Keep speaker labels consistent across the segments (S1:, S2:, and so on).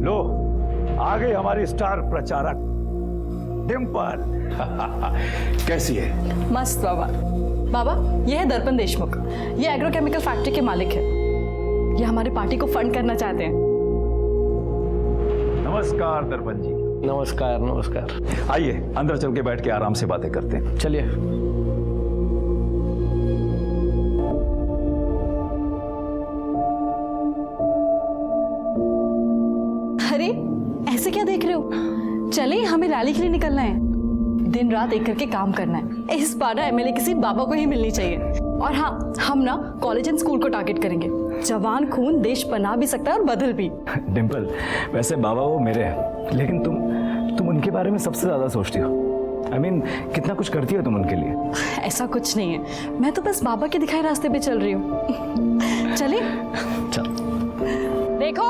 S1: लो, आ गई हमारी स्टार प्रचारक डिंपल। कैसी है?
S2: मस्त बाबा। बाबा, ये है दर्पण देशमुख। ये एग्रोकेमिकल फैक्ट्री के मालिक है। ये हमारी पार्टी को फंड करना चाहते हैं।
S1: नमस्कार दर्पण जी।
S3: नमस्कार नमस्कार।
S1: आइए अंदर चल के बैठ के आराम से बातें करते हैं।
S3: चलिए।
S2: अरे ऐसे क्या देख रहे हो? चले, हमें रैली के लिए निकलना है। दिन रात एक करके काम करना है। इस बार ना एमएलए किसी बाबा को ही मिलनी चाहिए। और हाँ, हम ना कॉलेज एंड स्कूल को टारगेट करेंगे। जवान खून देश बना भी सकता है और बदल भी।
S4: डिंपल, वैसे बाबा वो मेरे हैं, लेकिन तुम उनके बारे में सबसे ज्यादा सोचती हो। I mean, कितना कुछ करती हो तुम उनके लिए।
S2: ऐसा कुछ नहीं है, मैं तो बस बाबा के दिखाए रास्ते पे चल रही हूँ। चलिए।
S4: चल।
S2: देखो,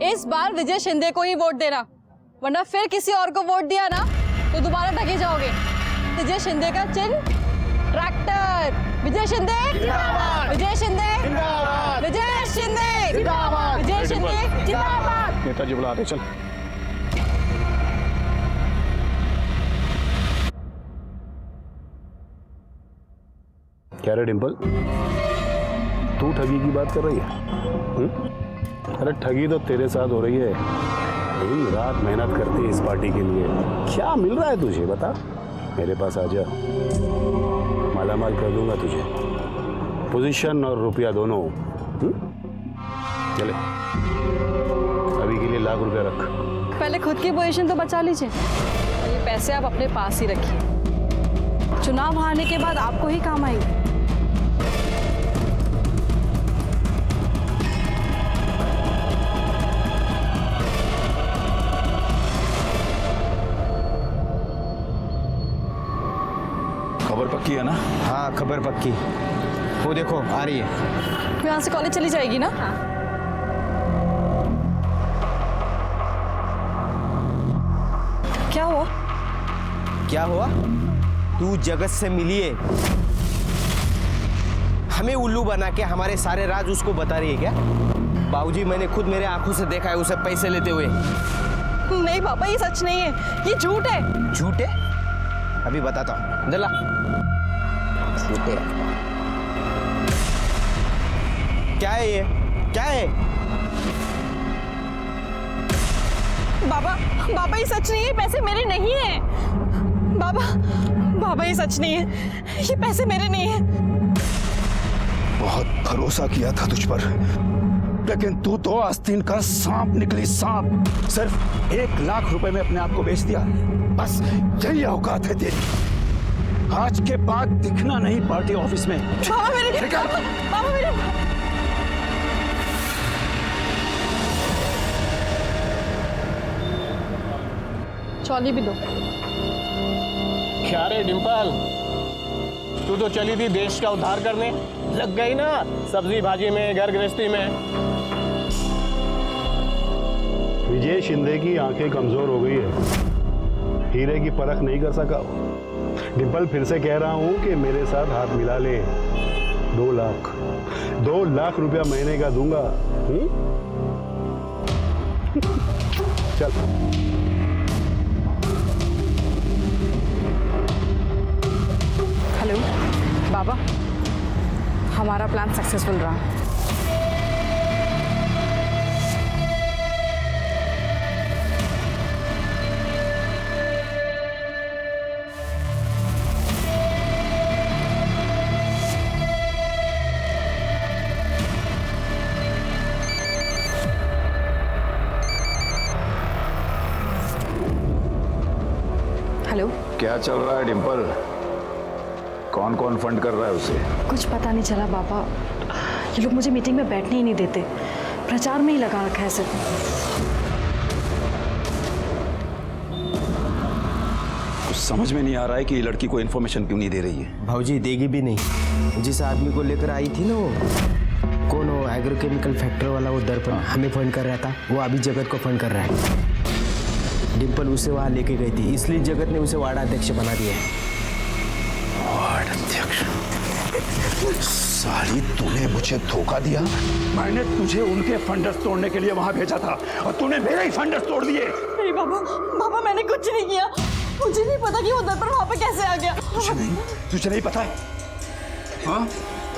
S2: इस बार विजय शिंदे को ही वोट देना, वरना फिर किसी और को वोट दिया ना तो दोबारा ठगे जाओगे। विजय शिंदे का चिन्ह ट्रैक्टर। विजय शिंदे जिंदाबाद। विजय शिंदे जिंदाबाद। विजय शिंदे जिंदाबाद। विजय शिंदे जिंदाबाद।
S3: नेताजी बुला रहे, चल।
S5: क्या रे डिंपल, तू ठगी की बात कर रही है? अरे ठगी तो तेरे साथ हो रही है। दिन रात मेहनत करती है इस पार्टी के लिए। क्या मिल रहा है तुझे, बता। मेरे पास आ जा, मालामाल कर दूंगा तुझे, पोजीशन और रुपया दोनों। चले, अभी के लिए ₹1,00,000 रख।
S2: पहले खुद की पोजीशन तो बचा लीजिए। ये पैसे आप अपने पास ही रखिए, चुनाव हारने के बाद आपको ही काम आएंगे।
S4: खबर पक्की है ना?
S6: हाँ खबर पक्की। वो देखो आ रही है।
S2: वो यहाँ से कॉलेज चली जाएगी ना? क्या हुआ?
S6: क्या हुआ? तू जगत से मिली है, हमें उल्लू बना के हमारे सारे राज उसको बता रही है क्या? बाबूजी, मैंने खुद मेरे आंखों से देखा है उसे पैसे लेते हुए।
S2: नहीं पापा, ये सच नहीं है, ये झूठ है।
S6: झूठ है? अभी बताता हूँ, जला। झूठ है। क्या है ये? क्या है?
S2: बाबा, बाबा ये सच नहीं है, पैसे मेरे नहीं है। बाबा, बाबा ये सच नहीं है, ये पैसे मेरे नहीं है।
S1: बहुत भरोसा किया था तुझ पर, लेकिन तू तो आस्तीन का सांप निकली, सांप। सिर्फ ₹1,00,000 में अपने आप को बेच दिया। बस यही औकात है तेरी। आज के बाद दिखना नहीं पार्टी ऑफिस में।
S2: बाबा मेरे, बाबा मेरे। चौली भी दो।
S3: क्या रे डिंपल, तू तो चली थी देश का उद्धार करने, लग गई ना सब्जी भाजी में, घर गृहस्थी में।
S5: विजय शिंदे की आंखें कमजोर हो गई है, हीरे की परख नहीं कर सका। डिंपल, फिर से कह रहा हूं कि मेरे साथ हाथ मिला ले। 2 लाख रुपया महीने का दूंगा। चल।
S2: हेलो बाबा, हमारा प्लान सक्सेसफुल रहा। हेलो,
S1: क्या चल रहा है डिंपल? कौन कौन फंड कर रहा है उसे?
S2: कुछ पता नहीं चला बाबा। ये लोग मुझे मीटिंग में बैठने ही नहीं देते, प्रचार में ही लगा रखा है सिर्फ।
S1: कुछ समझ में नहीं आ रहा है कि ये लड़की को इन्फॉर्मेशन क्यों नहीं दे रही है।
S6: भाऊजी देगी भी नहीं। जिस आदमी को लेकर आई थी ना, वो कौन, वो एग्रोकेमिकल फैक्ट्री वाला, वो दर्पण हमें फंड कर रहा था, वो अभी जगत को फंड कर रहा है। डिंपल उसे वहां लेके गई थी, इसलिए जगत ने उसे वार्ड अध्यक्ष बना दिया है।
S1: वार्ड अध्यक्ष? साली तूने मुझे धोखा दिया। मैंने तुझे उनके फंडस तोड़ने के लिए वहां भेजा था और तूने मेरे ही फंडस तोड़ दिए।
S2: नहीं बाबा, बाबा मैंने कुछ नहीं किया। मुझे नहीं पता कि वो दर्पण वहां पे कैसे आ गया।
S1: तुझे नहीं पता है? हाँ,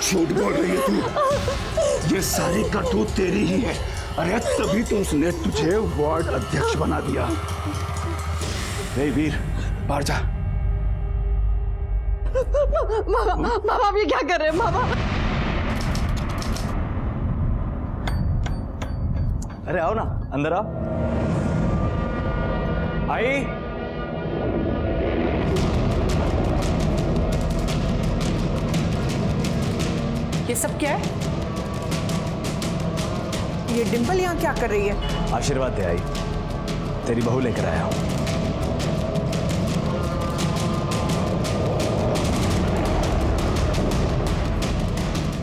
S1: झूठ बोल रही है तू। ये सारी करतूत तेरी ही है। अरे तभी तो उसने तुझे वार्ड अध्यक्ष बना दिया। रे वीर, बाहर जा।
S2: बाबा आप ये क्या कर रहे हैं बाबा?
S4: अरे आओ ना, अंदर आओ। आई।
S7: ये सब क्या है? ये डिंपल यहाँ क्या कर रही है?
S4: आशीर्वाद दे आई, तेरी बहू लेकर आया हूं।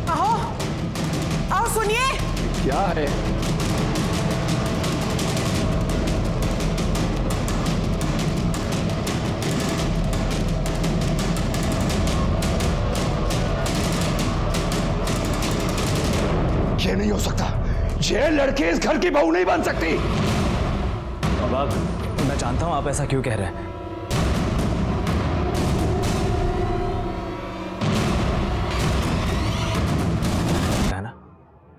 S7: आओ, आओ सुनिए।
S1: क्या है? ये नहीं हो सकता। ये लड़की इस घर की बहू नहीं बन सकती।
S4: बाबा, मैं जानता हूं आप ऐसा क्यों कह रहे हैं। है ना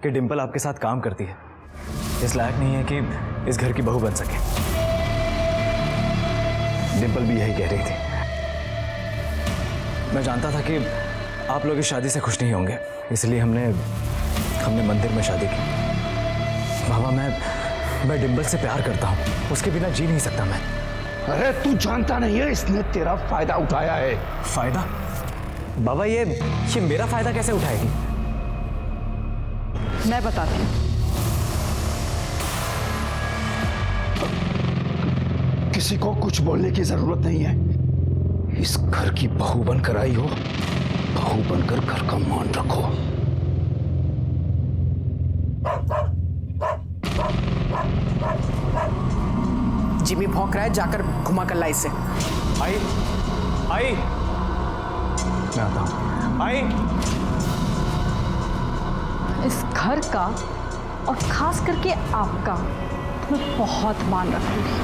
S4: कि डिंपल आपके साथ काम करती है, इस लायक नहीं है कि इस घर की बहू बन सके। डिंपल भी यही कह रही थी। मैं जानता था कि आप लोग इस शादी से खुश नहीं होंगे, इसलिए हमने मंदिर में शादी की। बाबा, मैं डिंपल से प्यार करता हूँ, उसके बिना जी नहीं सकता मैं।
S1: अरे तू जानता नहीं है, इसने तेरा फायदा उठाया है।
S4: फायदा? बाबा ये मेरा फायदा कैसे उठाएगी?
S7: मैं बताती हूँ।
S1: किसी को कुछ बोलने की जरूरत नहीं है। इस घर की बहू बनकर आई हो, बहू बनकर घर का मान रखो।
S7: जिमी भौंक रहा है, जाकर घुमा कर ला इसे।
S4: आई, आई, मैं आता हूं। आई।
S2: इस घर का और खास करके आपका मैं बहुत मान रखूंगी।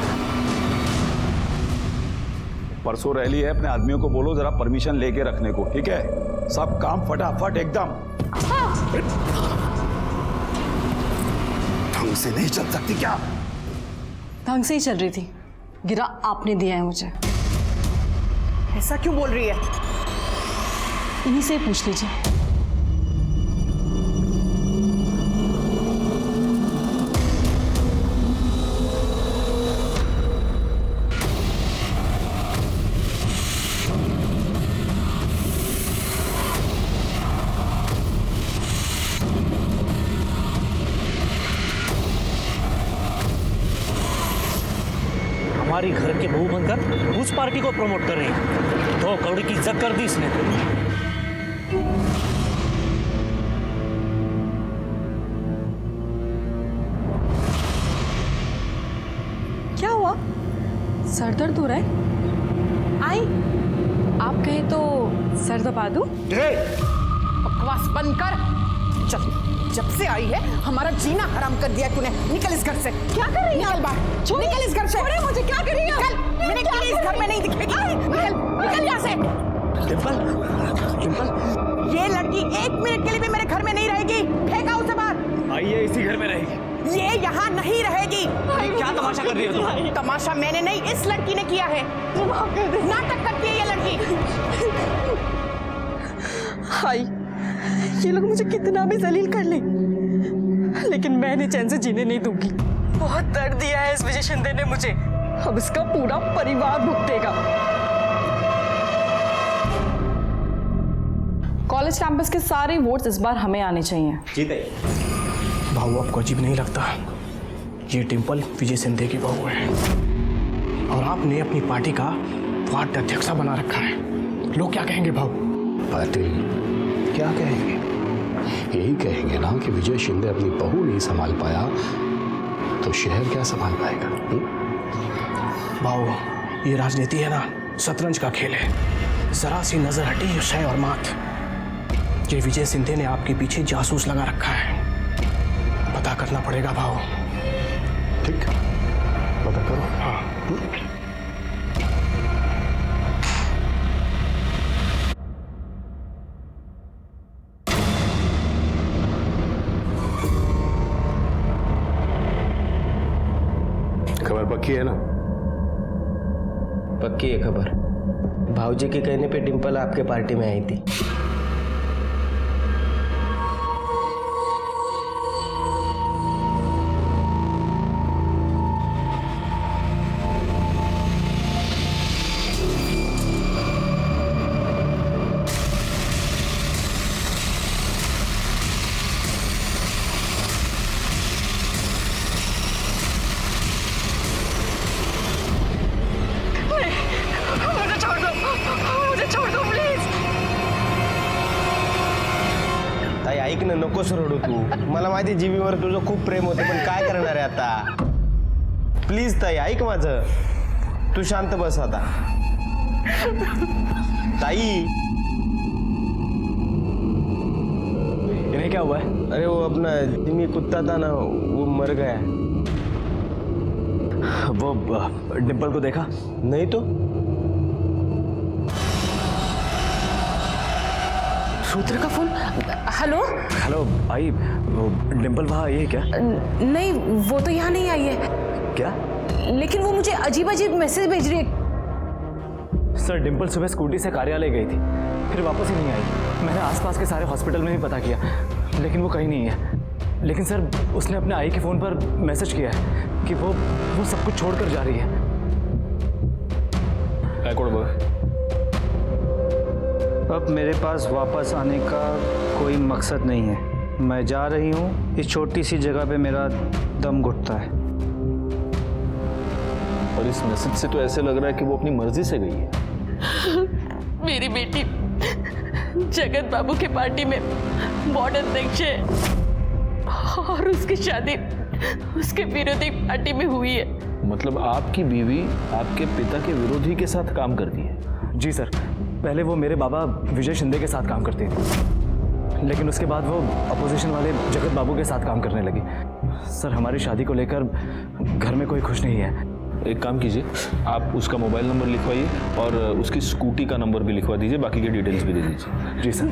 S1: परसों रैली है, अपने आदमियों को बोलो जरा परमिशन लेके रखने को, ठीक है? सब काम फटाफट एकदम। ढंग से नहीं चल सकती क्या?
S2: ढंग से ही चल रही थी, गिरा आपने दिया है मुझे।
S7: ऐसा क्यों बोल रही है?
S2: इन्हीं से ही पूछ लीजिए।
S8: हमारी घर के बहू बनकर उस पार्टी को प्रमोट कर रही है। 2 करोड़ की इज्जत कर दी इसने।
S2: क्या हुआ? सर दर्द हो रहा है? आई, आप कहें तो सर दबा दूं?
S7: बकवास बंद कर। जब से आई है हमारा जीना हराम कर दिया तूने। निकल इस घर से। क्या कर रही है? निकल बाहर। निकल इस घर से। छोड़े मुझे। क्या कर रही है? निकल। मैंने कहा इस घर में नहीं दिखेगी। निकल यहाँ से।
S4: डिंपल, डिंपल,
S7: ये लड़की 1 मिनट के लिए भी मेरे घर में नहीं रहेगी। फेंका उसे बाहर।
S4: आइए, इसी घर में रहेगी।
S7: ये यहाँ नहीं रहेगी।
S4: क्या तमाशा कर रही हो तुम?
S7: तमाशा मैंने नहीं, इस लड़की ने किया है। नाटक करती है ये लड़की।
S2: हाय, ये लोग मुझे कितना भी जलील कर ले, लेकिन मैं इन्हें चैन से जीने नहीं दूंगी। बहुत दर्द दिया है इस विजय शिंदे ने मुझे, अब इसका पूरा परिवार भुगतेगा। कॉलेज कैंपस के सारे वोट्स इस बार हमें आने चाहिए।
S9: भाऊ, आपको अजीब नहीं लगता? ये डिंपल विजय शिंदे की बहू है और आपने अपनी पार्टी का वार्ड अध्यक्ष बना रखा है। लोग क्या कहेंगे भाऊ?
S5: पाटिल, क्या कहेंगे? यही कहेंगे ना कि विजय शिंदे अपनी बहू नहीं संभाल पाया तो शहर क्या संभाल पाएगा?
S9: भाऊ, ये राजनीति है ना, शतरंज का खेल है। जरा सी नजर हटी शय और मात, ये विजय सिंधे ने आपके पीछे जासूस लगा रखा है। पता करना पड़ेगा भाव।
S5: ठीक, पता करो।
S9: हाँ।
S5: खबर पक्की है ना?
S6: पक्की है खबर। भाऊजी के कहने पे डिंपल आपके पार्टी में आई थी। ताई ऐक ना, नकोस रडू तू। मला माहिती जीवीवर तुझं खूप प्रेम होते, पण काय करणार आहे आता? प्लीज ताई ऐक माझं, तू शांत बस आता। ताई
S4: इन्हें क्या हुआ है?
S6: अरे वो अपना जिमी कुत्ता था ना, वो मर गया।
S4: वो डिंपल को देखा?
S6: नहीं तो।
S7: रुद्र का फोन। हेलो।
S4: हेलो आई, वो डिंपल वहाँ आई है क्या?
S7: नहीं, वो तो यहाँ नहीं आई है।
S4: क्या?
S7: लेकिन वो मुझे अजीब अजीब मैसेज भेज रही है।
S4: सर डिंपल सुबह स्कूटी से कार्यालय गई थी, फिर वापस ही नहीं आई। मैंने आसपास के सारे हॉस्पिटल में भी पता किया, लेकिन वो कहीं नहीं है। लेकिन सर उसने अपने आई के फ़ोन पर मैसेज किया है कि वो सब कुछ छोड़कर जा रही है।
S10: अब मेरे पास वापस आने का कोई मकसद नहीं है। मैं जा रही हूँ। इस छोटी सी जगह पे मेरा दम घुटता है।
S5: और इस मैसेज से तो ऐसे लग रहा है कि वो अपनी मर्जी से गई है।
S2: मेरी बेटी जगत बाबू के पार्टी में वार्ड अध्यक्ष है और उसकी शादी उसके विरोधी पार्टी में हुई है।
S5: मतलब आपकी बीवी आपके पिता के विरोधी के साथ काम करती है?
S4: जी सर, पहले वो मेरे बाबा विजय शिंदे के साथ काम करती थी, लेकिन उसके बाद वो अपोजिशन वाले जगत बाबू के साथ काम करने लगी। सर हमारी शादी को लेकर घर में कोई खुश नहीं है।
S5: एक काम कीजिए, आप उसका मोबाइल नंबर लिखवाइए और उसकी स्कूटी का नंबर भी लिखवा दीजिए, बाकी के डिटेल्स भी दे दीजिए।
S4: जी सर।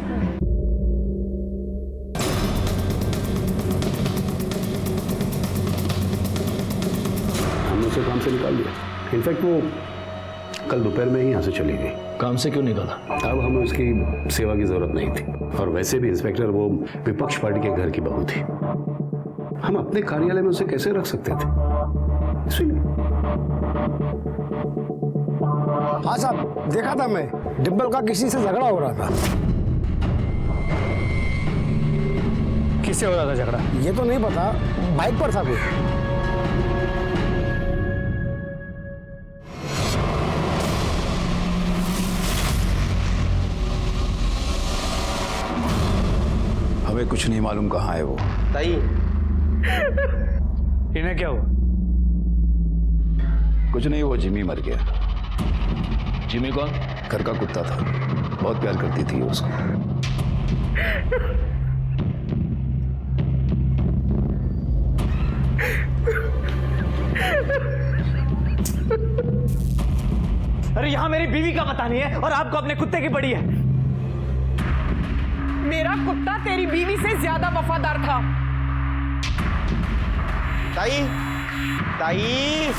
S5: हमने उसे काम से निकाल दिया। इनफैक्ट वो कल दोपहर में ही यहाँ से चली गई। काम से क्यों निकाला? अब हमें उसकी सेवा की जरूरत नहीं थी, और वैसे भी इंस्पेक्टर वो विपक्ष पार्टी के घर की बहू थी। हम अपने कार्यालय में उसे कैसे रख सकते थे? इसलिए
S11: हाँ साहब, देखा था मैं, डिंपल का किसी से झगड़ा हो रहा था।
S10: किससे हो रहा था झगड़ा?
S11: ये तो नहीं पता, बाइक पर था कोई।
S1: हमें कुछ नहीं मालूम कहाँ है वो।
S6: ताई
S10: इन्हें क्या हुआ?
S1: कुछ नहीं, वो जिमी मर गया।
S5: जिमी कौन?
S1: घर का कुत्ता था, बहुत प्यार करती थी उसको।
S4: अरे यहाँ मेरी बीवी का पता नहीं है और आपको अपने कुत्ते की पड़ी है।
S7: मेरा कुत्ता तेरी बीवी से ज्यादा वफादार था।
S6: ताई ताई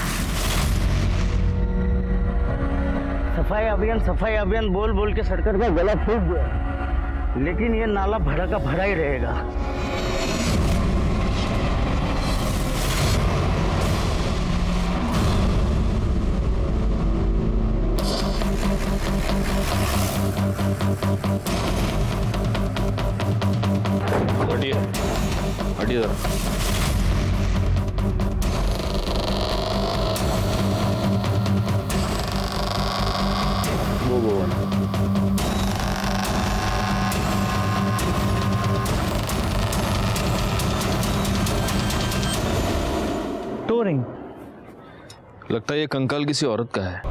S10: सफाई अभियान बोल बोल के सरकार का गला फूट गया, लेकिन ये नाला भरा का भरा ही रहेगा।
S5: हटिए हटिए जरा। वो
S10: टोरिंग
S5: लगता है ये कंकाल किसी औरत का है।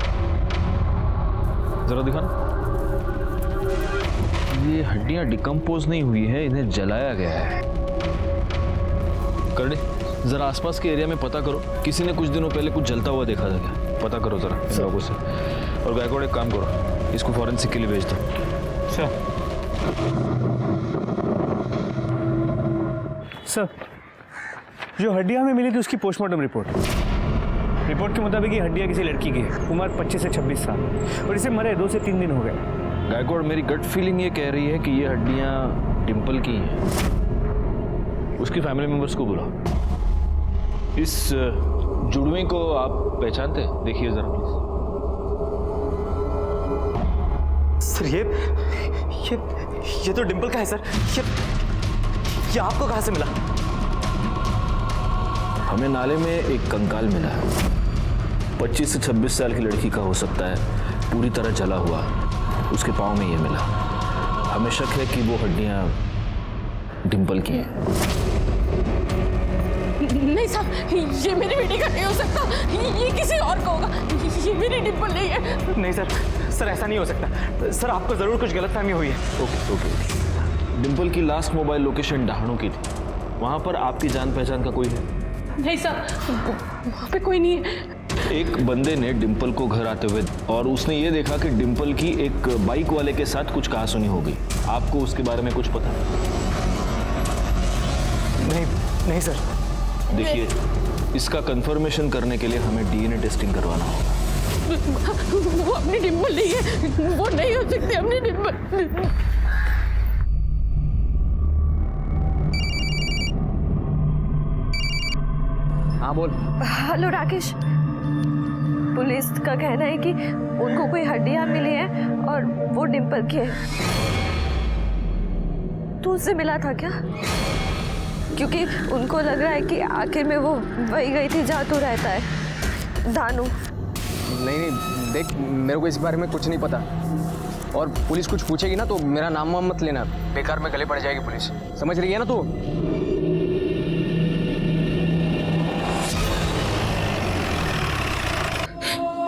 S5: जरा दिखाना।
S12: ये हड्डियां डिकम्पोज नहीं हुई है, इन्हें जलाया गया है। करने जरा आसपास के एरिया में पता करो, किसी ने कुछ दिनों पहले कुछ जलता हुआ देखा था क्या? पता करो जरा इन लोगों से। और गायकवाड़ एक काम करो, इसको फॉरेंसिक के लिए भेज दो।
S10: सर, जो हड्डियां हमें मिली थी उसकी पोस्टमार्टम रिपोर्ट के मुताबिक ये हड्डियां किसी लड़की की है, उम्र 25 से 26 साल, और इसे मरे 2 से 3 दिन हो गए।
S12: गायकवाड़, मेरी गट फीलिंग ये कह रही है कि ये हड्डियां डिम्पल की हैं। उसकी फैमिली मेंबर्स को बुलाओ। इस जुड़वे को आप पहचानते हैं? देखिए जरा प्लीज।
S4: सर ये तो डिम्पल का है सर। ये आपको कहाँ से मिला?
S12: हमें नाले में एक कंकाल मिला है, 25 से 26 साल की लड़की का हो सकता है, पूरी तरह जला हुआ। उसके पाँव में ये मिला। हमें शक है कि वो हड्डियां डिम्पल की हैं।
S2: नहीं साहब, ये मेरी बेटी का नहीं हो सकता, ये किसी और का होगा, ये मेरी डिम्पल नहीं है।
S4: नहीं सर, ऐसा नहीं हो सकता सर, आपको जरूर कुछ गलतफहमी हुई है।
S12: ओके। डिम्पल की लास्ट मोबाइल लोकेशन डहाणू की थी, वहां पर आपकी जान पहचान का कोई है?
S2: नहीं साहब, वहाँ पे कोई नहीं है।
S12: एक बंदे ने डिम्पल को घर आते हुए, और उसने ये देखा कि डिम्पल की एक बाइक वाले के साथ कुछ कहासुनी हो गई। आपको उसके बारे में कुछ पता?
S4: नहीं सर।
S12: देखिए, इसका कंफर्मेशन करने के लिए हमें डीएनए टेस्टिंग करवाना होगा।
S2: वो अपनी डिम्पल नहीं है, वो नहीं हो सकती अपनी डिम्पल।
S6: हाँ बोल।
S13: हेलो राकेश, पुलिस का कहना है कि उनको कोई हड्डियां मिली है और वो डिम्पल की है। तू उससे मिला था क्या? क्योंकि उनको लग रहा है कि आखिर में वो वही गई थी जहाँ तू रहता है, दानू।
S6: नहीं, देख, मेरे को इस बारे में कुछ नहीं पता, और पुलिस कुछ पूछेगी ना तो मेरा नाम वाम मत लेना, बेकार में गले पड़ जाएगी पुलिस। समझ रही है ना तू?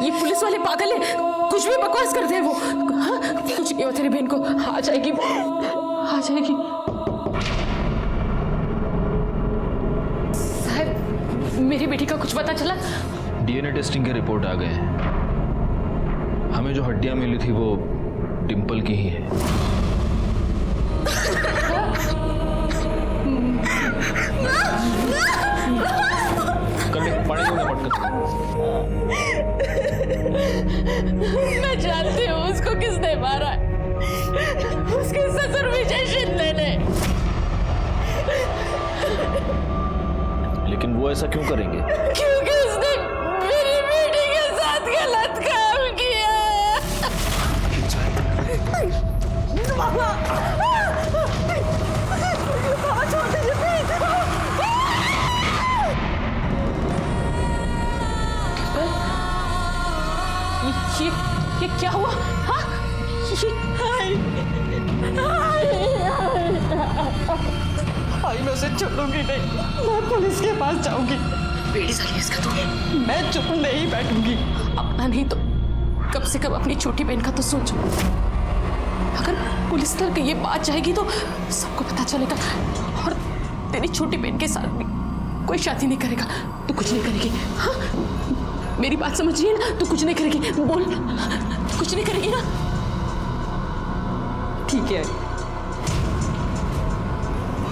S2: ये पुलिस वाले पागल है, कुछ भी बकवास करते हैं वो। हाँ? कुछ नहीं हो तेरी बहन को, आ जाएगी। साहब, मेरी बेटी का कुछ पता चला?
S12: डीएनए टेस्टिंग के रिपोर्ट आ गए हैं। हमें जो हड्डियां मिली थी वो डिम्पल की ही है।
S2: मैं जानती हूँ उसको किसने मारा है, उसके ससुर विजय शिंदे ने।
S12: लेकिन वो ऐसा क्यों करेंगे?
S2: क्योंकि उसने मेरी बेटी के साथ गलत काम किया। ये क्या हुआ? हाँ? मैं उसे छोड़ूंगी नहीं, मैं पुलिस के पास जाऊंगी। बेटी साली इसका तो मैं चुप नहीं बैठूंगी। अपना नहीं तो कब से कब अपनी छोटी बहन का तो सोचो। अगर पुलिस तक ये बात जाएगी तो सबको पता चलेगा, और तेरी छोटी बहन के साथ भी कोई शादी नहीं करेगा। तू कुछ नहीं करेगी? हाँ, मेरी बात समझ रही है ना? तू कुछ नहीं करेगी? बोल, कुछ नहीं करेगी ना? ठीक है,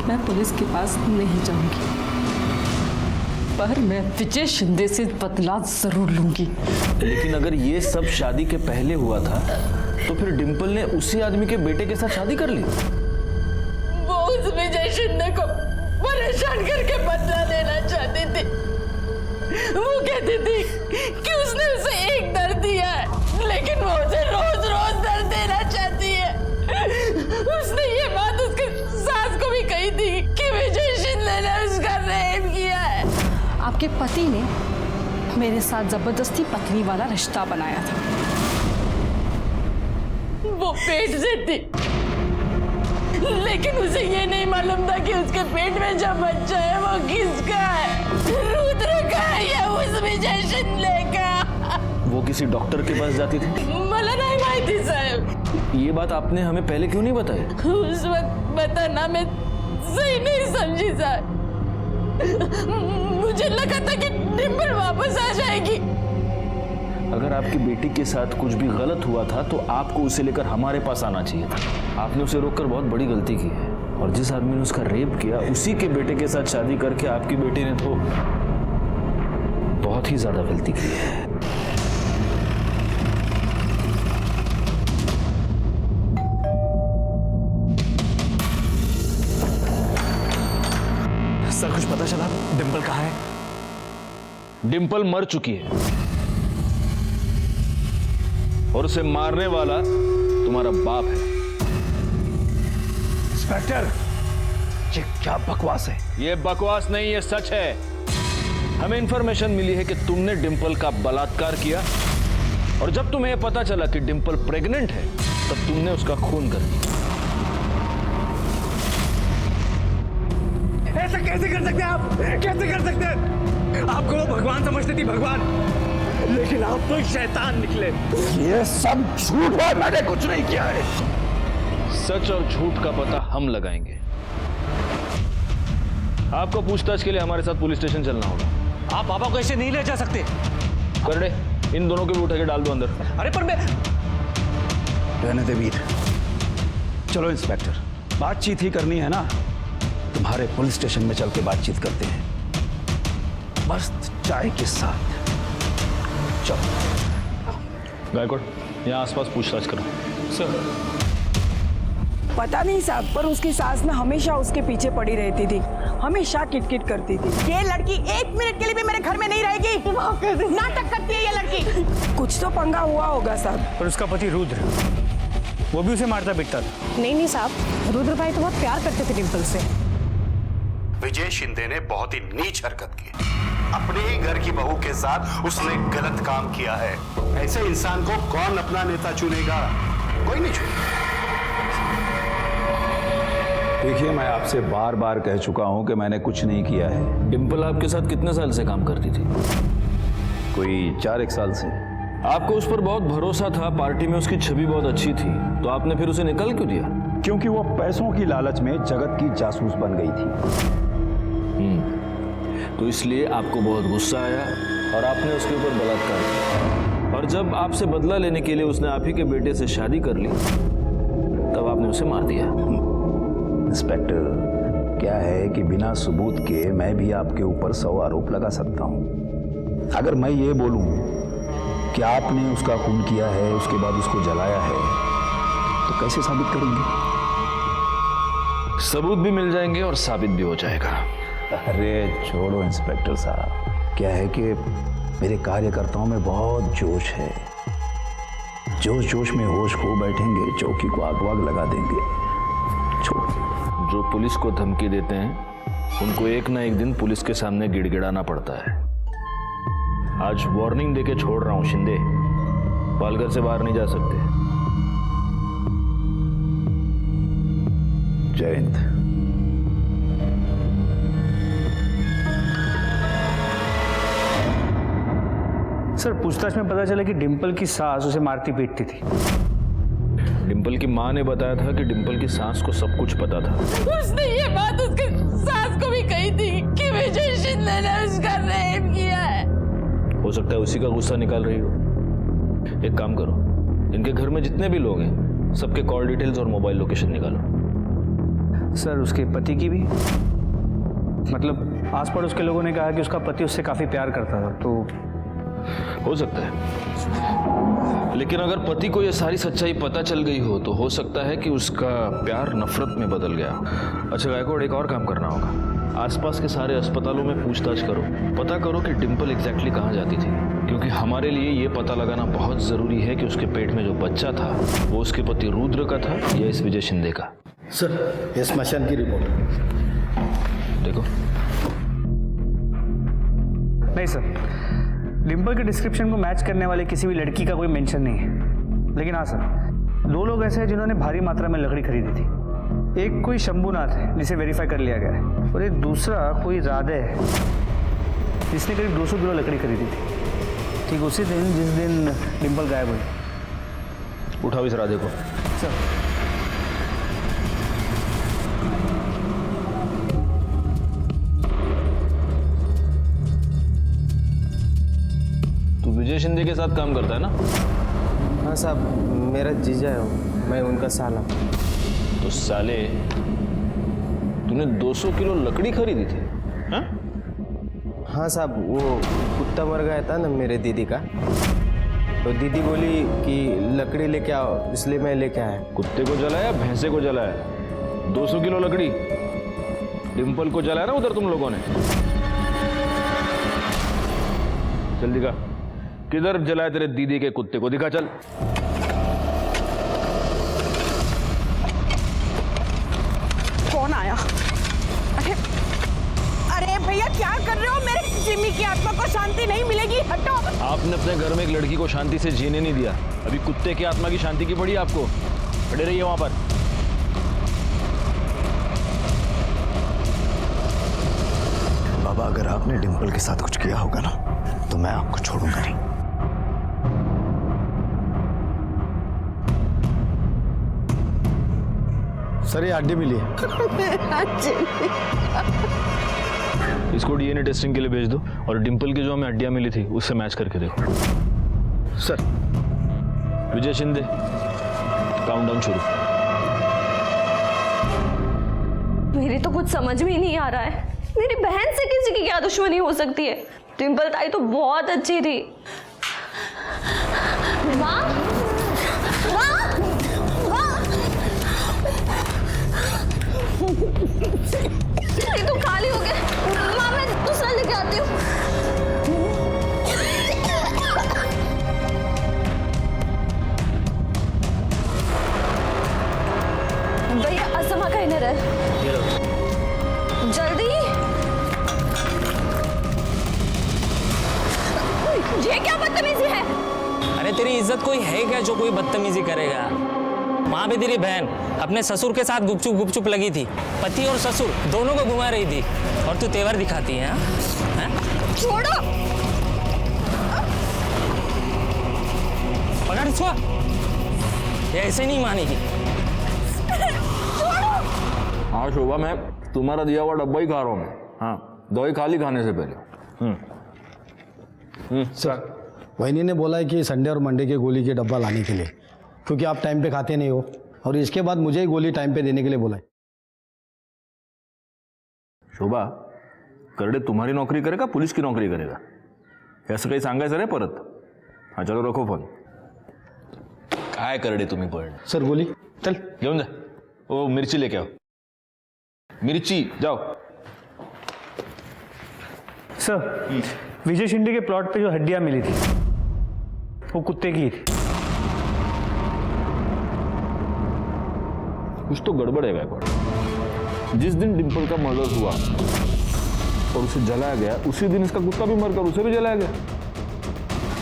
S2: मैं पुलिस के पास नहीं जाऊंगी, पर मैं विजय शिंदे से बदला जरूर लूंगी।
S12: लेकिन अगर ये सब शादी के पहले हुआ था तो फिर डिम्पल ने उसी आदमी के बेटे के साथ शादी कर ली।
S2: वो उस विजय शिंदे को परेशान करके बदला लेना चाहती थी। वो कहती थी कि उसने उसे एक दर्द दिया है, लेकिन वो उसे रोज रोज दर्द देना चाहती है। उसने ये बात उसके सास को भी कही थी कि विजय शिंदे ने उसका रेप किया है। आपके पति ने मेरे साथ जबरदस्ती पत्नी वाला रिश्ता बनाया था। वो पेट से थी, लेकिन उसे ये नहीं मालूम था कि उसके पेट में जो बच्चा है वो किसका है, रुद्र का है या उस विजय शिंदे का।
S12: वो किसी डॉक्टर के पास जाती थी?
S2: मला नहीं माहिती साहेब,
S12: ये बात आपने हमें पहले क्यों नहीं बताई?
S2: उस वक्त बताना मैं सही नहीं समझी सर। मुझे लगा था कि डिम्पल वापस आ जाएगी।
S12: अगर आपकी बेटी के साथ कुछ भी गलत हुआ था तो आपको उसे लेकर हमारे पास आना चाहिए था। आपने उसे रोककर बहुत बड़ी गलती की है, और जिस आदमी ने उसका रेप किया उसी के बेटे के साथ शादी करके आपकी बेटी ने तो बहुत ही ज्यादा गलती की है।
S4: सर कुछ पता चला डिम्पल कहाँ है?
S12: डिम्पल मर चुकी है और उसे मारने वाला तुम्हारा बाप है।
S1: इंस्पेक्टर, ये क्या बकवास है?
S12: ये बकवास नहीं, ये सच है। हमें इंफॉर्मेशन मिली है कि तुमने डिम्पल का बलात्कार किया, और जब तुम्हें पता चला कि डिम्पल प्रेग्नेंट है तब तुमने उसका खून कर दिया।
S10: ऐसा कैसे कर सकते हैं आप? कैसे कर सकते हैं? आपको वो भगवान समझती थी, भगवान, लेकिन आप तो शैतान निकले।
S1: ये सब झूठ है, मैंने कुछ नहीं किया है।
S12: सच और झूठ का पता हम लगाएंगे। आपको पूछताछ के लिए हमारे साथ पुलिस स्टेशन चलना होगा।
S8: आप पापा को ऐसे नहीं ले जा सकते।
S12: करड़े, इन दोनों को भी उठा के डाल दो अंदर।
S8: अरे पर मैं
S1: रहने दे वीर। चलो इंस्पेक्टर, बातचीत ही करनी है ना, तुम्हारे पुलिस स्टेशन में चल के बातचीत करते हैं, मस्त चाय के साथ। चलो।
S12: गायकवाड़, यहाँ आसपास पूछताछ करो।
S7: सर। पता नहीं साहब, पर उसकी सास ना हमेशा उसके पीछे पड़ी रहती थी, हमेशा किटकिट करती थी। ये लड़की 1 मिनट के लिए भी मेरे घर में नहीं रहेगी। नाटक करती है ये लड़की। कुछ तो पंगा हुआ होगा साहब।
S10: पर उसका पति रुद्र, वो भी उसे मारता पीटता था।
S7: नहीं साहब, रुद्र भाई तो बहुत प्यार करते थे डिम्पल से।
S5: विजय शिंदे ने बहुत ही नीच हरकत की। अपने ही घर की बहू के साथ उसने गलत काम किया है। ऐसे इंसान को कौन अपना नेता चुनेगा? कोई नहीं चुनेगा।
S1: देखिए, मैं आपसे बार बार कह चुका हूं कि मैंने कुछ नहीं किया है।
S12: डिम्पल आपके साथ कितने साल से काम करती थी?
S1: कोई 4-1 साल से।
S12: आपको उस पर बहुत भरोसा था, पार्टी में उसकी छवि बहुत अच्छी थी, तो आपने फिर उसे निकाल क्यों दिया?
S1: क्योंकि वो पैसों की लालच में जगत की जासूस बन गई थी।
S12: तो इसलिए आपको बहुत गुस्सा आया और आपने उसके ऊपर बलात्कार किया, और जब आपसे बदला लेने के लिए उसने आप ही के बेटे से शादी कर ली तब आपने उसे मार दिया।
S1: इंस्पेक्टर, क्या है कि बिना सबूत के मैं भी आपके ऊपर 100 आरोप लगा सकता हूं। अगर मैं ये बोलूं कि आपने उसका खून किया है, उसके बाद उसको जलाया है, तो कैसे साबित करेंगे?
S12: सबूत भी मिल जाएंगे और साबित भी हो जाएगा।
S1: अरे छोड़ो इंस्पेक्टर साहब, क्या है कि मेरे कार्यकर्ताओं में बहुत जोश है। जोश जोश में होश खो बैठेंगे, चौकी को आग वाग लगा देंगे। छोड़ो।
S12: जो पुलिस को धमकी देते हैं उनको एक ना एक दिन पुलिस के सामने गिड़गिड़ाना पड़ता है। आज वार्निंग देके छोड़ रहा हूं शिंदे, पालघर से बाहर नहीं जा सकते।
S1: जय हिंद।
S10: सर, पूछताछ में पता चला कि डिम्पल की सास उसे मारती पीटती थी।
S12: डिम्पल की माँ ने बताया था कि डिम्पल की सास को सब कुछ पता था।
S2: उसने ये बात उसके सास को भी कही थी कि विजय शिंदे ने उसका रेप किया है।
S12: हो सकता है उसी का गुस्सा निकाल रही हो। एक काम करो, इनके घर में जितने भी लोग हैं सबके कॉल डिटेल्स और मोबाइल लोकेशन निकालो।
S10: सर, उसके पति की भी? मतलब आस पड़ोस के लोगों ने कहा कि उसका पति उससे काफी प्यार करता था, तो
S12: हो सकता है। लेकिन अगर पति को यह सारी सच्चाई पता चल गई हो तो हो सकता है कि उसका प्यार नफरत में बदल गया। अच्छा गायकवाड़, एक और काम करना होगा। आसपास के सारे अस्पतालों में पूछताछ करो, पता करो कि डिम्पल एग्जैक्टली कहाँ जाती थी, क्योंकि हमारे लिए ये पता लगाना बहुत जरूरी है कि उसके पेट में जो बच्चा था वो उसके पति रुद्र का था या इस विजय शिंदे का।
S11: सर, ये स्मशान की रिपोर्ट।
S12: देखो।
S10: नहीं सर, डिम्पल के डिस्क्रिप्शन को मैच करने वाले किसी भी लड़की का कोई मेंशन नहीं है। लेकिन हाँ सर, 2 लोग ऐसे हैं जिन्होंने भारी मात्रा में लकड़ी खरीदी थी। एक कोई शंभुनाथ है जिसे वेरीफाई कर लिया गया है, और एक दूसरा कोई राधे है जिसने करीब 200 किलो लकड़ी खरीदी थी, ठीक उसी दिन जिस दिन डिम्पल गायब हुई।
S12: उठाओ इस राधे को।
S10: सर।
S12: तू विजय शिंदे के साथ काम करता है ना?
S6: हाँ साहब, मेरा जीजा है, मैं उनका साला।
S12: तो साले तूने 200 किलो लकड़ी खरीदी थी? हाँ?
S6: हाँ साहब, वो कुत्ता मर गया था ना मेरे दीदी का, तो दीदी बोली कि लकड़ी लेके आओ, इसलिए मैं लेके आया।
S12: कुत्ते को जलाया, भैंसे को जलाया? 200 किलो लकड़ी डिम्पल को जलाया ना उधर तुम लोगों ने? जल्दी का, किधर जलाया तेरे दीदी के कुत्ते को? दिखा चल।
S7: कौन आया? अरे भैया क्या कर रहे हो? मेरे जिमी की आत्मा को शांति नहीं मिलेगी, हटो।
S12: आपने अपने घर में एक लड़की को शांति से जीने नहीं दिया, अभी कुत्ते की आत्मा की शांति की पड़ी आपको? खड़े रहिए वहां पर।
S1: बाबा, अगर आपने डिम्पल के साथ कुछ किया होगा ना, तो मैं आपको छोड़ूंगा नहीं।
S11: सर, ये हड्डी मिली है।
S12: इसको डीएनए टेस्टिंग के लिए भेज दो और डिम्पल की जो हमें हड्डियां मिली थी उससे मैच करके देखो।
S1: सर।
S12: विजय शिंदे, काउंटडाउन शुरू।
S13: मेरी तो कुछ समझ में ही नहीं आ रहा है, मेरी बहन से किसी की क्या दुश्मनी हो सकती है? डिम्पल ताई तो बहुत अच्छी थी। माँ, माँ, माँ, ये तो खाली हो गया। माँ, मैं दूसरा लेके आती हूँ। भैया, असमा का इनर है, जल्दी। ये क्या बदतमीजी है?
S8: अरे तेरी इज्जत कोई है क्या जो कोई बदतमीजी करेगा? वहां पे तेरी बहन अपने ससुर के साथ गुपचुप गुपचुप लगी थी, पति और ससुर दोनों को घुमा रही थी, और तू तेवर दिखाती है?
S13: छोड़ो।
S8: पकड़ छुआ, ये ऐसे नहीं मानेगी।
S12: हाँ शोभा, मैं तुम्हारा दिया हुआ डब्बा ही खा रहा हूँ। हाँ, दवाई खा ली खाने से पहले।
S11: सर, वहीनी ने बोला है कि संडे और मंडे के गोली के डब्बा लाने के लिए, क्योंकि आप टाइम पे खाते नहीं हो, और इसके बाद मुझे ही गोली टाइम पे देने के लिए बोला है।
S12: शोभा, करडे तुम्हारी नोकरी करेगा, पुलिस की नोकरी करेगा? असं काही सांगायचं रे परत? हाँ चलो, रखो फोन। काय करडे तुम्ही पण?
S11: सर, गोली चल
S12: घेऊन जा। ओ मिर्ची लेके आओ, मिर्ची, जाओ।
S10: सर, विजय शिंदे के प्लॉट पे जो हड्डियां मिली थी वो कुत्ते की थी।
S12: कुछ तो गड़बड़ है गायकवाड़। जिस दिन डिम्पल का मर्डर हुआ और उसे जलाया गया, उसी दिन इसका कुत्ता भी मरकर उसे भी जलाया गया।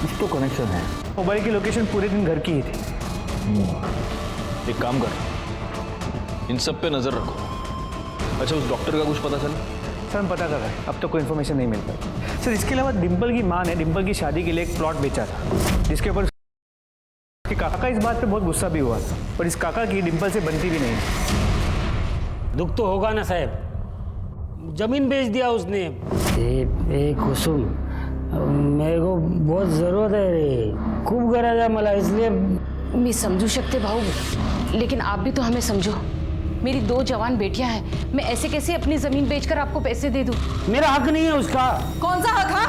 S12: कुछ तो कनेक्शन है।
S10: मोबाइल की लोकेशन पूरे दिन घर की ही थी।
S12: एक काम कर, इन सब पे नजर रखो। अच्छा, उस डॉक्टर का कुछ पता चला?
S10: सर, हम पता कर रहे हैं, अब तक कोई इन्फॉर्मेशन नहीं मिल पाई। सर, इसके अलावा डिम्पल की माँ ने डिम्पल की शादी के लिए एक प्लॉट बेचा था, जिसके ऊपर उसके काका इस बात पे बहुत गुस्सा भी हुआ था, पर इस काका की डिम्पल से बनती भी नहीं।
S8: दुख तो होगा ना साहब, जमीन बेच दिया उसने।
S14: ए कुसुम, मेरे को बहुत जरूरत है रे, खूप गरज आहे मला, इसलिए
S15: मैं समझू शकते भाऊ, लेकिन आप भी तो हमें समझो। मेरी 2 जवान बेटियां हैं, मैं ऐसे कैसे अपनी जमीन बेचकर आपको पैसे दे दूं?
S14: मेरा हक नहीं है उसका।
S2: कौन सा हक? हाँ,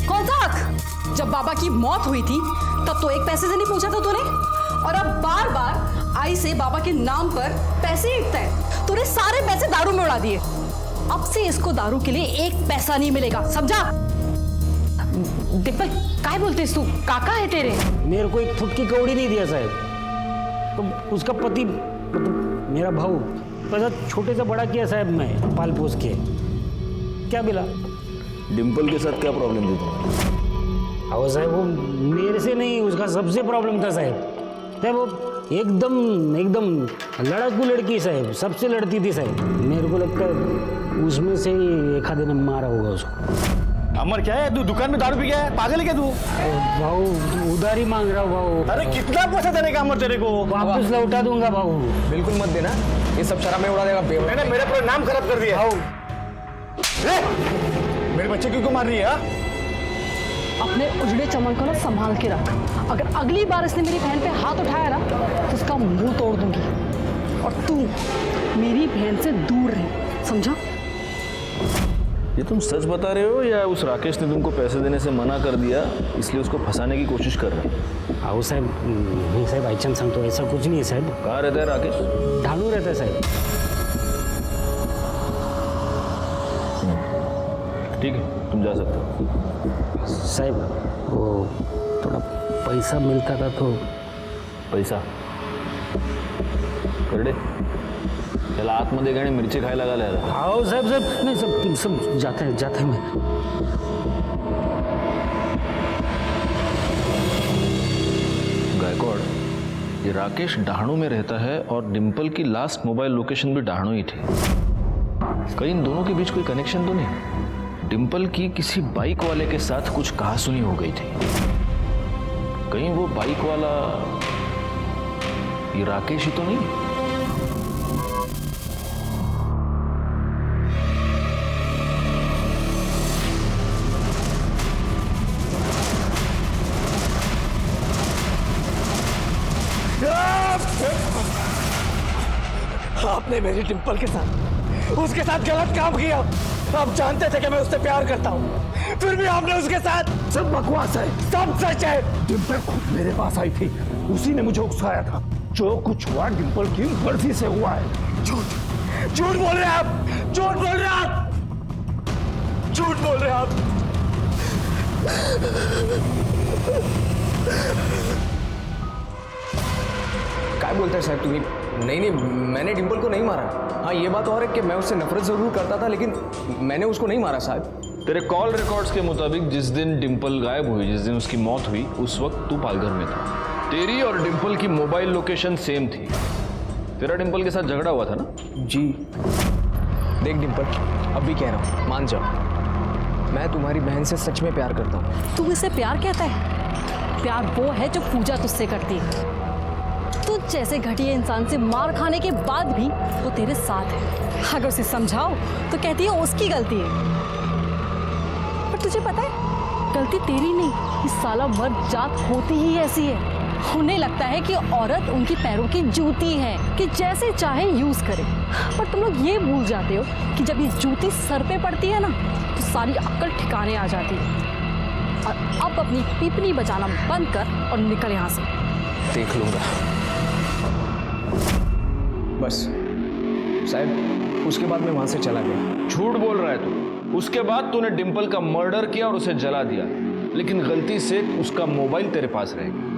S2: कौन सा हक? जब बाबा की मौत हुई थी तब तो एक पैसे से नहीं पूछा था तूने, और अब बार बार आई से बाबा के नाम पर पैसे ईंटता है। तूने सारे पैसे दारू में उड़ा दिए। अब से इसको दारू के लिए 1 पैसा नहीं मिलेगा, समझा?
S15: डिम्पल, काय बोलतेस तू? काका है तेरे।
S14: मेरे को एक फुट की कौड़ी नहीं दिया साहब, तो उसका पति मतलब मेरा भाऊ पैसा छोटे से बड़ा किया साहब, मैं पाल पोस के क्या मिला?
S12: डिम्पल के साथ क्या प्रॉब्लम थी तुम्हारी?
S14: और साहब वो मेरे से नहीं, उसका सबसे प्रॉब्लम था साहब। साहब वो एकदम लड़ाकू लड़की साहब, सबसे लड़ती थी साहब। मेरे को लगता है उसमें से ही एक आधे ने मारा होगा उसको।
S11: अमर क्या है, तू दुकान में दारू पी गया है? पागल है क्या तू?
S14: भाऊ उधार ही मांग रहा हूँ भाऊ।
S11: अरे कितना पैसा देने का अमर तेरे को?
S14: वापस लौटा दूंगा भाऊ।
S6: बिल्कुल मत देना, ये सब शराब में उड़ा देगा।
S11: मैंने मेरा पूरा नाम खराब कर दिया।
S14: भाऊ
S11: मेरे बच्चे क्यों मार रही है?
S2: अपने उजड़े चमन को ना संभाल के रख। अगर अगली बार इसने मेरी बहन पे हाथ उठाया ना तो उसका मुंह तोड़ दूंगी। और तू मेरी बहन से दूर रह, समझा?
S12: ये तुम सच बता रहे हो या उस राकेश ने तुमको पैसे देने से मना कर दिया इसलिए उसको फंसाने की कोशिश कर रहे हो?
S14: भाऊ साहब, नहीं साहब, आई चांस तो ऐसा कुछ नहीं है साहब।
S12: कहाँ रहता है राकेश?
S14: ढालू रहता है साहब।
S12: ठीक है, तुम जा सकते हो।
S14: साहब वो थोड़ा पैसा मिलता था तो।
S12: पैसा करडे त्याला आतमध्ये गाणी मिरची खायला घालायला.
S14: हाँ साहब साहब, नहीं सब जाते हैं मैं.
S12: गायकवाड़, ये राकेश डहाणू में रहता है और डिम्पल की लास्ट मोबाइल लोकेशन भी डहाणू ही थी. कहीं इन दोनों के बीच कोई कनेक्शन तो नहीं? डिम्पल की किसी बाइक वाले के साथ कुछ कहासुनी हो गई थी. कहीं वो बाइक वाला ये राकेश ही तो नहीं?
S11: आपने मेरी डिम्पल के साथ उसके साथ गलत काम किया. आप जानते थे कि मैं उससे प्यार करता हूँ, फिर भी आपने उसके साथ. सब बकवास है, सब सच है. डिम्पल खुद मेरे पास आई थी, उसी ने मुझे उकसाया था. जो कुछ हुआ डिम्पल की मर्जी से हुआ है. झूठ झूठ बोल रहे हैं आप, झूठ बोल रहे हैं आप, झूठ बोल रहे हैं आप.
S6: क्या बोलते हैं साहब तुम्ही? नहीं, मैंने डिम्पल को नहीं मारा. हाँ, ये बात और है कि मैं उससे नफरत जरूर करता था, लेकिन मैंने उसको नहीं मारा साहब.
S12: तेरे कॉल रिकॉर्ड्स के मुताबिक जिस दिन डिम्पल गायब हुई, जिस दिन उसकी मौत हुई, उस वक्त तू पालघर में था. तेरी और डिम्पल की मोबाइल लोकेशन सेम थी. तेरा डिम्पल के साथ झगड़ा हुआ था ना?
S6: जी. देख डिम्पल, अब भी कह रहा हूँ, मान जाओ, मैं तुम्हारी बहन से सच में प्यार करता हूँ.
S2: तू इसे प्यार कहता है? प्यार वो है जो पूजा तुझसे करती है. तू जैसे घटिया इंसान से मार खाने के बाद भी वो तेरे साथ है. अगर उसे समझाओ तो कहती है उसकी गलती है. पर तुझे पता है, गलती तेरी नहीं, इस साला मर्द जात होती ही ऐसी है. उन्हें लगता है कि औरत उनकी पैरों की जूती है कि जैसे चाहे यूज करे. पर तुम लोग ये भूल जाते हो कि जब ये जूती सर पे पड़ती है ना तो सारी अक्ल ठिकाने आ जाती है. और अब अपनी पीपनी बजाना बंद कर और निकल यहाँ से.
S6: देख लूंगा. बस साहब, उसके बाद मैं वहां से चला गया.
S12: झूठ बोल रहा है तू. उसके बाद तूने डिम्पल का मर्डर किया और उसे जला दिया, लेकिन गलती से उसका मोबाइल तेरे पास रहेगा.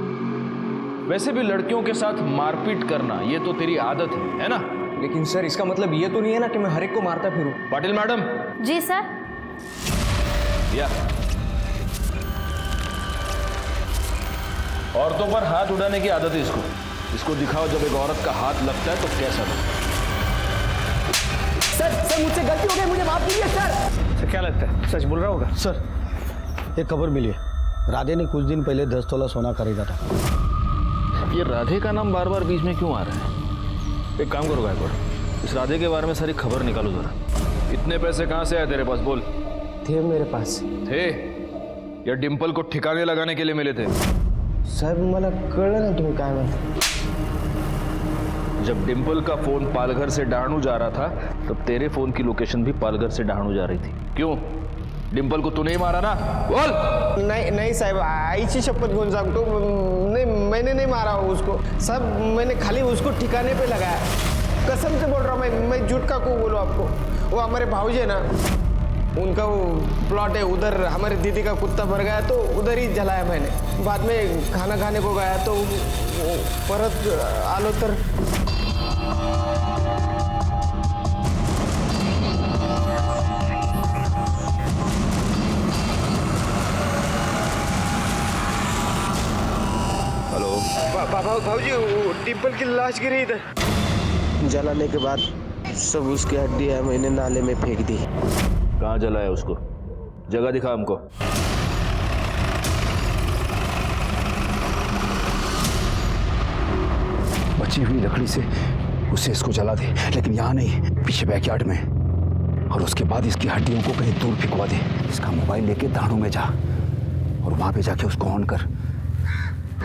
S12: वैसे भी लड़कियों के साथ मारपीट करना ये तो तेरी आदत है ना?
S6: लेकिन सर, इसका मतलब ये तो नहीं है ना कि मैं हर एक को मारता फिरूं.
S12: पाटिल मैडम.
S13: जी सर.
S12: या औरतों पर हाथ उड़ाने की आदत है इसको. इसको दिखाओ जब एक औरत का हाथ लगता है तो कैसा लगता है.
S6: सर मुझसे गलती हो गई, मुझे माफ कीजिए सर.
S10: तो क्या लगता है सच बोल रहा होगा?
S11: सर, एक खबर मिली है. राधे ने कुछ दिन पहले 10 तोला सोना खरीदा था.
S12: ये राधे का नाम बार बार बीच में क्यों आ रहा है? एक काम करो गायकवाड़, इस राधे के बारे में सारी खबर निकालो जरा. इतने पैसे कहाँ से आए तेरे पास? बोल.
S6: थे मेरे पास.
S12: थे या डिम्पल को ठिकाने लगाने के लिए मिले थे?
S6: साहेब, मला कळलं ना तुम्ही काय म्हणता.
S12: जब डिम्पल का फोन पालघर से डहाणू जा रहा था तब तेरे फोन की लोकेशन भी पालघर से डहाणू जा रही थी. क्यों? डिम्पल को तू नहीं मारा ना? बोल.
S6: नहीं साहब, आईची शपथ घेऊन सांगतो, नहीं, मैंने नहीं मारा उसको साहब. मैंने खाली उसको ठिकाने पे लगाया. कसम से बोल रहा हूँ, मैं झूठ का को बोलूँ आपको. वो हमारे भाऊजी है ना, उनका वो प्लॉट है उधर. हमारी दीदी का कुत्ता भर गया तो उधर ही जलाया मैंने. बाद में खाना खाने को गया तो परत आलो तर.
S12: हेलो
S6: भाऊजी, डिम्पल की लाश गिरी इधर. जलाने के बाद सब उसकी हड्डियां मैंने नाले में फेंक दी.
S12: कहाँ जलाया उसको? जगह दिखा हमको।
S1: बची हुई लकड़ी से उसे इसको जला दे, लेकिन यहाँ नहीं, पीछे बैकयार्ड में। और उसके बाद इसकी हड्डियों को कहीं दूर फिकवा दे। इसका मोबाइल लेके दाणू में जा और वहां पे जाके उसको ऑन कर,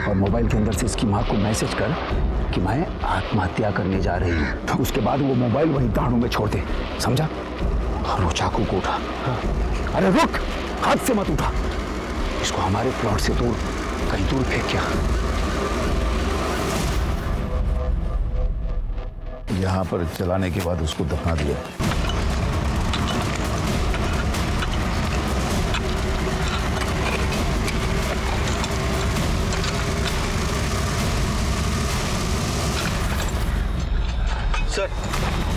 S1: और मोबाइल के अंदर से इसकी माँ को मैसेज कर कि मैं आत्महत्या करने जा रही हूँ। तो उसके बाद वो मोबाइल वहीं दाणू में छोड़ दे, समझा? और वो चाकू को उठा। अरे रुक, हाथ से मत उठा, इसको हमारे प्लॉट से दूर, कहीं दूर फेंक क्या। यहाँ पर जलाने के बाद उसको दफना दिया।
S12: सर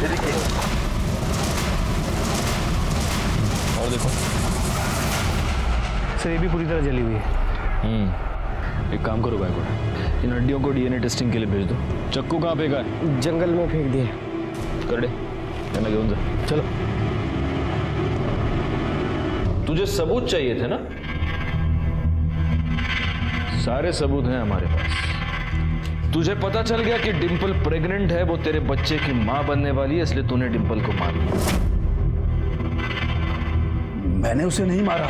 S12: ये देखिए, और देखो
S10: सर ये भी पूरी तरह जली हुई है।
S12: एक काम करो गायकवाड़, इन हड्डियों को डीएनए टेस्टिंग के लिए भेज दो। चक्कू कहाँ फेंका है?
S6: जंगल में फेंक दिए।
S12: कर दे, कहना घेऊन जा। चलो, तुझे सबूत चाहिए थे ना? सारे सबूत हैं हमारे पास। तुझे पता चल गया कि डिंपल प्रेग्नेंट है, वो तेरे बच्चे की मां बनने वाली है, इसलिए तूने डिंपल को मार दिया।
S1: मैंने उसे नहीं मारा,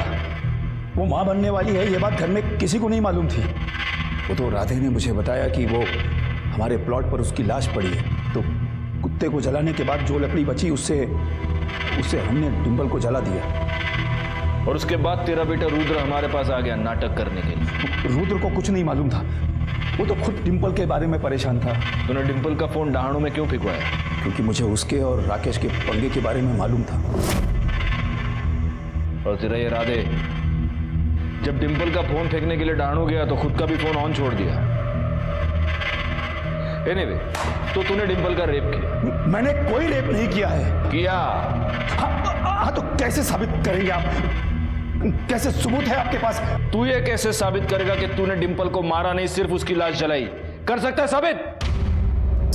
S1: वो मां बनने वाली है ये बात घर में किसी को नहीं मालूम थी। वो तो राधे ने मुझे बताया कि वो हमारे प्लॉट पर उसकी लाश पड़ी है, तो कुत्ते को जलाने के बाद जो लकड़ी बची उससे हमने डिंपल को जला दिया।
S12: और उसके बाद तेरा बेटा रुद्र हमारे पास आ गया नाटक करने के लिए।
S1: रुद्र को कुछ नहीं मालूम था, वो तो खुद डिंपल के बारे में परेशान था।
S12: तूने डिंपल का फोन डहाणों में क्यों फिकवाया?
S1: क्योंकि मुझे उसके और राकेश के पंगे के बारे में मालूम था।
S12: और तेरा ये राधे जब डिंपल का फोन फेंकने के लिए डहाणू गया तो खुद का भी फोन ऑन छोड़ दिया। एनीवे, तो तूने डिंपल का रेप किया?
S1: मैंने कोई रेप नहीं किया है।
S12: किया?
S1: हाँ तो कैसे साबित करेंगे आप? कैसे सबूत है आपके पास?
S12: तू ये कैसे साबित करेगा कि तूने डिंपल को मारा नहीं, सिर्फ उसकी लाश जलाई? कर सकता है साबित?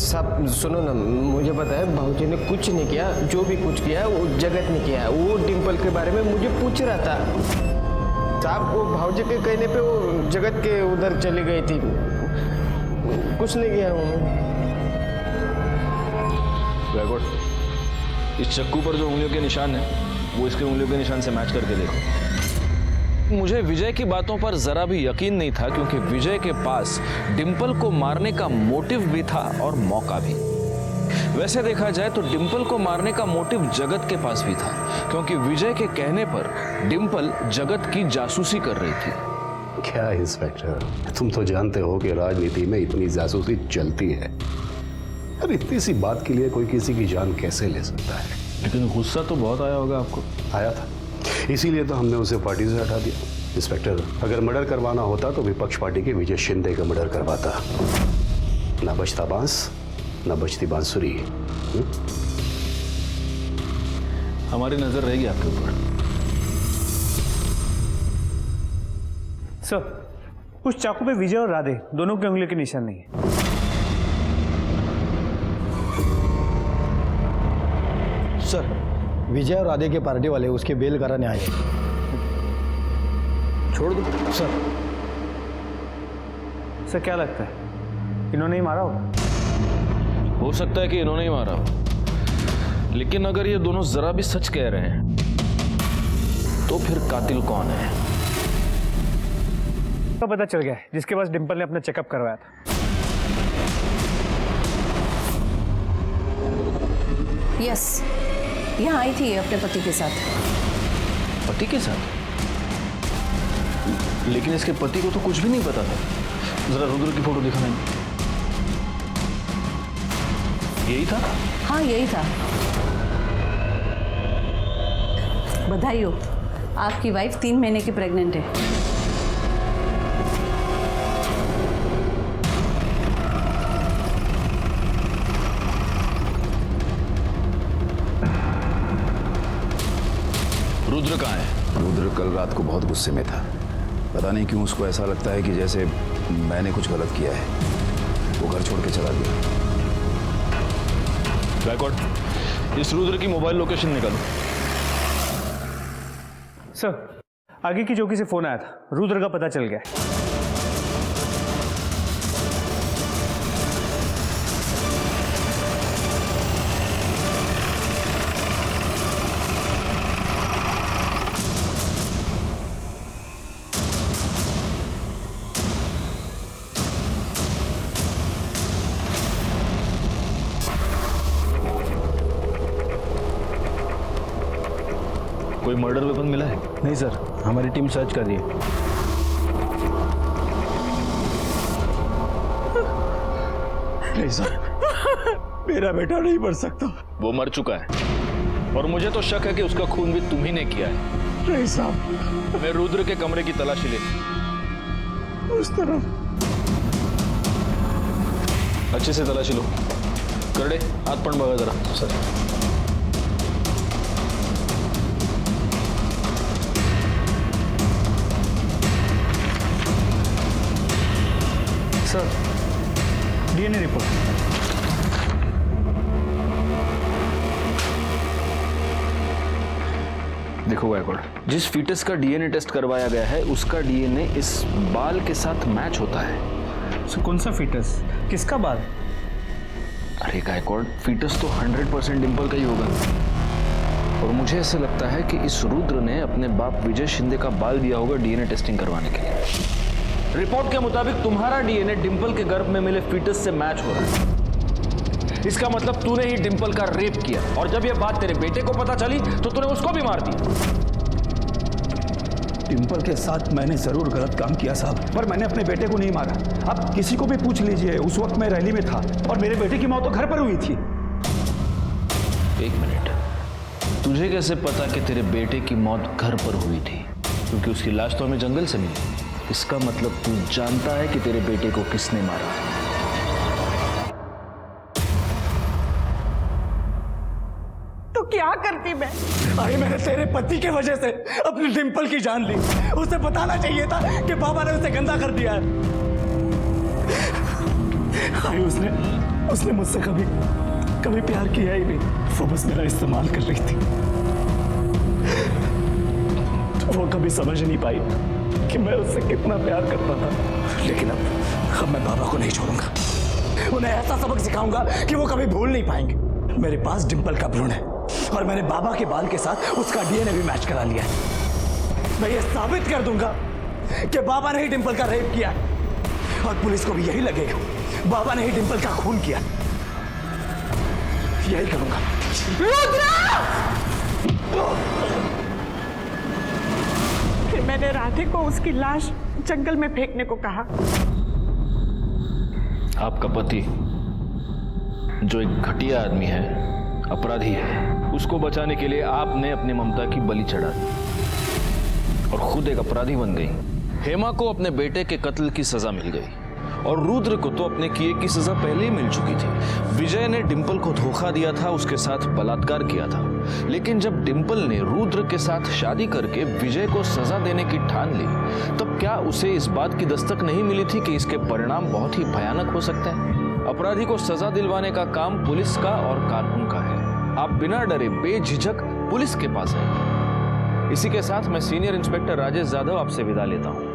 S6: सब सुनो ना, मुझे पता है भाऊजी ने कुछ नहीं किया। जो भी कुछ किया है वो जगत ने किया है। वो डिंपल के बारे में मुझे पूछ रहा था साहब। वो भाऊजी के कहने पे वो जगत के उधर चली गई थी, कुछ नहीं किया उन्होंने।
S12: इस चक्कू पर जो उंगलियों के निशान है वो इसके उंगलियों के निशान से मैच करके देखो। मुझे विजय की बातों पर जरा भी यकीन नहीं था, क्योंकि विजय के पास डिंपल को मारने का मोटिव भी था और मौका भी। वैसे देखा जाए तो डिंपल को मारने का मोटिव जगत के पास भी था, क्योंकि विजय के कहने पर डिंपल जगत की जासूसी कर रही थी।
S5: क्या इंस्पेक्टर, तुम तो जानते हो कि राजनीति में इतनी जासूसी चलती है। और इतनी सी बात के लिए कोई किसी की जान कैसे ले सकता है?
S12: लेकिन गुस्सा तो बहुत आया होगा आपको।
S5: आया था, इसीलिए तो हमने उसे पार्टी से हटा दिया। इंस्पेक्टर, अगर मर्डर करवाना होता तो विपक्ष पार्टी के विजय शिंदे का मर्डर करवाता। ना बचता बांस, ना बचती बांसुरी।
S12: हमारी नजर रहेगी आपके ऊपर।
S10: सर, उस चाकू पे विजय और राधे दोनों की उंगली के निशान नहीं है।
S16: सर, विजय और राधे के पार्टी वाले उसके बेल कराने आए।
S12: छोड़ दो
S16: सर।
S10: सर क्या लगता है इन्होंने ही मारा होगा?
S12: हो सकता है कि इन्होंने ही मारा हो, लेकिन अगर ये दोनों जरा भी सच कह रहे हैं तो फिर कातिल कौन है?
S10: तो पता चल गया है, जिसके पास डिंपल ने अपना चेकअप करवाया था।
S17: यस, यहाँ आई थी अपने पति के साथ।
S12: पति के साथ? लेकिन इसके पति को तो कुछ भी नहीं पता था। जरा रुद्र की फोटो दिखाना। यही था?
S17: हाँ यही था। बधाई हो, आपकी वाइफ 3 महीने की प्रेग्नेंट है।
S12: रुद्र कहाँ है?
S1: रुद्र कल रात को बहुत गुस्से में था। पता नहीं क्यों उसको ऐसा लगता है कि जैसे मैंने कुछ गलत किया है। वो घर छोड़ के चला गया।
S12: गायकवाड़, इस रुद्र की मोबाइल लोकेशन निकालो।
S10: सर, आगे की चौकी से फोन आया था, रुद्र का पता चल गया।
S12: कोई मर्डर वेपन मिला है?
S16: नहीं सर, हमारी टीम सर्च कर रही है।
S5: नहीं सर, मेरा बेटा नहीं मर सकता।
S12: वो मर चुका है और मुझे तो शक है कि उसका खून भी तुम ही ने किया है।
S5: नहीं साहब,
S12: मैं रुद्र के कमरे की तलाशी ले
S5: उस तरफ।
S12: अच्छे से तलाशी लो। करडे, हाथ पण बघा जरा। Sir,
S10: sir, DNA report.
S12: देखो गायकवाड़, जिस फीटस का डीएनए टेस्ट करवाया गया है उसका डीएनए इस बाल के साथ मैच होता है।
S10: सर, कौन सा फीटस? किसका बाल?
S12: अरे गायकवाड़, फीटस तो 100% डिंपल का ही होगा। और मुझे ऐसा लगता है कि इस रुद्र ने अपने बाप विजय शिंदे का बाल दिया होगा डीएनए टेस्टिंग करवाने के लिए। रिपोर्ट के मुताबिक तुम्हारा डीएनए डिंपल के गर्भ में मिले फीटस से मैच हो रहा है। इसका मतलब तूने ही डिंपल का रेप किया और जब यह बात तेरे बेटे को पता चली तो तूने उसको भी मार दिया।
S1: डिंपल के साथ मैंने जरूर गलत काम किया साहब, पर मैंने अपने बेटे को नहीं मारा। आप किसी को भी पूछ लीजिए, उस वक्त मैं रैली में था और मेरे बेटे की मौत तो घर पर हुई थी।
S12: एक मिनट, तुझे कैसे पता कि तेरे बेटे की मौत घर पर हुई थी? क्योंकि उसकी लाश तो हमें जंगल से मिली। इसका मतलब तू जानता है कि तेरे बेटे को किसने मारा है।
S7: तो क्या करती मैं?
S11: भाई, मैंने तेरे पति के वजह से अपनी डिंपल की जान ली। उसे बताना चाहिए था कि बाबा ने उसे गंदा कर दिया है। भाई, उसने मुझसे कभी प्यार किया ही नहीं। वो बस मेरा इस्तेमाल कर रही थी। वो कभी समझ नहीं पाई कि मैं उससे कितना प्यार करता था। लेकिन अब मैं बाबा को नहीं छोड़ूंगा। उन्हें ऐसा सबक सिखाऊंगा कि वो कभी भूल नहीं पाएंगे। मेरे पास डिंपल का भ्रूण है और मैंने बाबा के बाल के साथ उसका डीएनए भी मैच करा लिया है। मैं ये साबित कर दूंगा कि बाबा ने ही डिंपल का रेप किया और पुलिस को भी यही लगेगा बाबा ने ही डिंपल का खून किया। यही करूंगा।
S7: फिर मैंने राधे को उसकी लाश जंगल में फेंकने को कहा।
S12: आपका पति जो एक घटिया आदमी है, अपराधी है, उसको बचाने के लिए आपने अपनी ममता की बलि चढ़ा दी और खुद एक अपराधी बन गई। हेमा को अपने बेटे के कत्ल की सजा मिल गई और रुद्र को तो अपने किए की सजा पहले ही मिल चुकी थी। विजय ने डिंपल को धोखा दिया था, उसके साथ बलात्कार किया था। लेकिन जब डिंपल ने रुद्र के साथ शादी करके विजय को सजा देने की ठान ली, तब क्या उसे इस बात की दस्तक नहीं मिली थी कि इसके परिणाम बहुत ही भयानक हो सकते हैं? अपराधी को सजा दिलवाने का काम पुलिस का और कानून का है। आप बिना डरे बेझिझक पुलिस के पास आइए। इसी के साथ मैं सीनियर इंस्पेक्टर राजेश जाधव आपसे विदा लेता हूँ।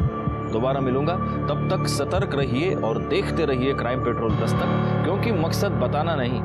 S12: दोबारा मिलूंगा, तब तक सतर्क रहिए और देखते रहिए क्राइम पेट्रोल दस्तक, क्योंकि मकसद बताना नहीं